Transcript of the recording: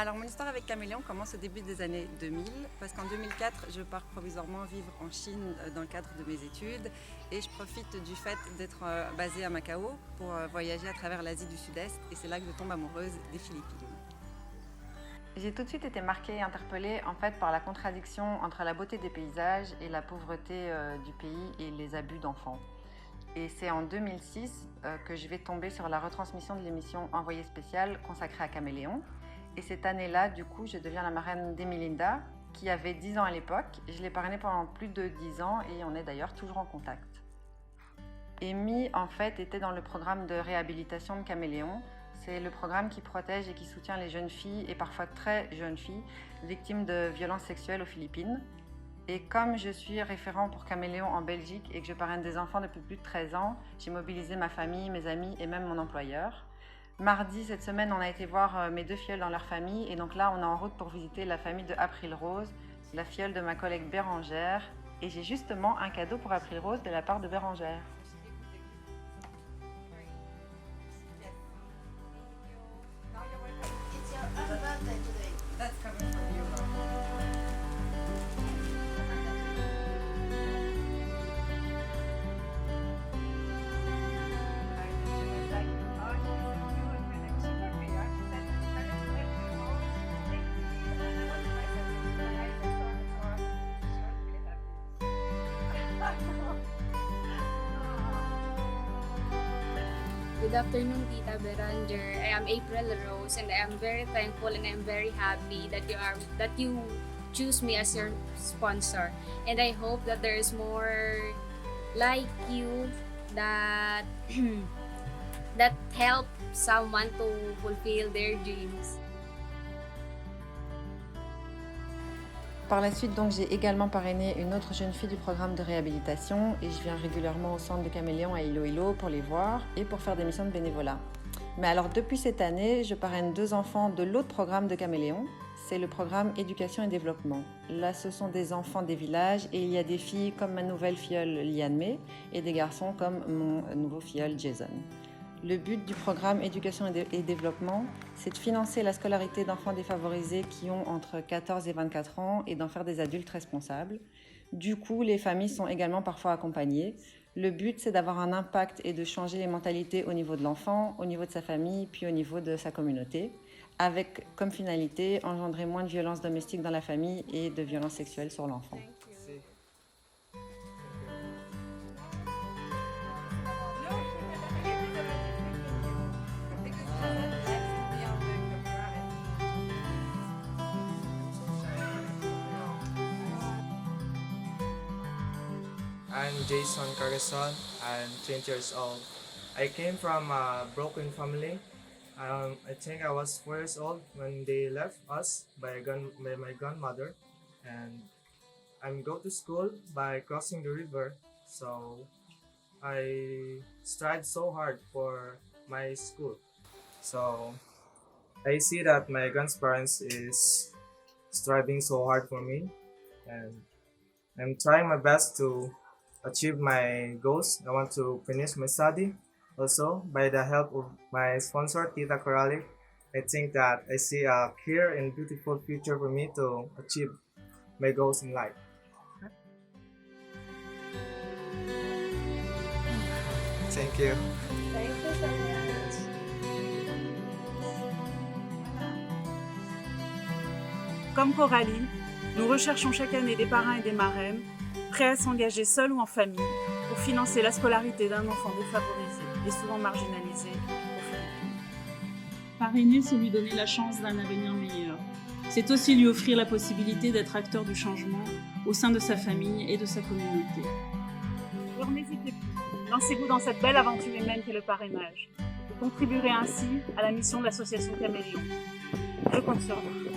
Alors mon histoire avec Caméléon commence au début des années 2000 parce qu'en 2004 je pars provisoirement vivre en Chine dans le cadre de mes études et je profite du fait d'être basée à Macao pour voyager à travers l'Asie du Sud-Est et c'est là que je tombe amoureuse des Philippines. J'ai tout de suite été marquée et interpellée en fait par la contradiction entre la beauté des paysages et la pauvreté du pays et les abus d'enfants. Et c'est en 2006 que je vais tomber sur la retransmission de l'émission Envoyé spécial consacrée à Caméléon. Et cette année-là, du coup, je deviens la marraine d'Emilinda, qui avait 10 ans à l'époque. Je l'ai parrainée pendant plus de 10 ans et on est d'ailleurs toujours en contact. Amy, en fait, était dans le programme de réhabilitation de Caméléon. C'est le programme qui protège et qui soutient les jeunes filles, et parfois très jeunes filles, victimes de violences sexuelles aux Philippines. Et comme je suis référent pour Caméléon en Belgique et que je parraine des enfants depuis plus de 13 ans, j'ai mobilisé ma famille, mes amis et même mon employeur. Mardi, cette semaine, on a été voir mes deux filleuls dans leur famille et donc là, on est en route pour visiter la famille de April Rose, la filleule de ma collègue Bérangère. Et j'ai justement un cadeau pour April Rose de la part de Bérangère. Good afternoon, Tita Beranger. I am April Rose, and I am very thankful and I am very happy that you choose me as your sponsor. And I hope that there is more like you that that help someone to fulfill their dreams. Par la suite, donc, j'ai également parrainé une autre jeune fille du programme de réhabilitation et je viens régulièrement au centre de Caméléon à Iloilo pour les voir et pour faire des missions de bénévolat. Mais alors, depuis cette année, je parraine 2 enfants de l'autre programme de Caméléon. C'est le programme Éducation et Développement. Là, ce sont des enfants des villages et il y a des filles comme ma nouvelle filleule Liane May et des garçons comme mon nouveau filleul Jason. Le but du programme Éducation et Développement, c'est de financer la scolarité d'enfants défavorisés qui ont entre 14 et 24 ans et d'en faire des adultes responsables. Du coup, les familles sont également parfois accompagnées. Le but, c'est d'avoir un impact et de changer les mentalités au niveau de l'enfant, au niveau de sa famille, puis au niveau de sa communauté, avec comme finalité engendrer moins de violences domestiques dans la famille et de violences sexuelles sur l'enfant. I'm Jason Cargason. I'm 20 years old. I came from a broken family. I think I was 4 years old when they left us by my grandmother, and I go to school by crossing the river. So I strive so hard for my school. So I see that my grandparents is striving so hard for me, and I'm trying my best to achieve my goals. I want to finish my study. Also, by the help of my sponsor, Tita Corali, I think that I see a clear and beautiful future for me to achieve my goals in life. Thank you. Thank you so much. Comme Coralie, nous recherchons chaque année des parrains et des marraines prêts à s'engager seuls ou en famille pour financer la scolarité d'un enfant défavorisé et souvent marginalisé aux Philippines. Parrainer, c'est lui donner la chance d'un avenir meilleur. C'est aussi lui offrir la possibilité d'être acteur du changement au sein de sa famille et de sa communauté. Alors n'hésitez plus, lancez-vous dans cette belle aventure humaine qu'est le parrainage. Vous contribuerez ainsi à la mission de l'association Caméléon. Je compte sur vous.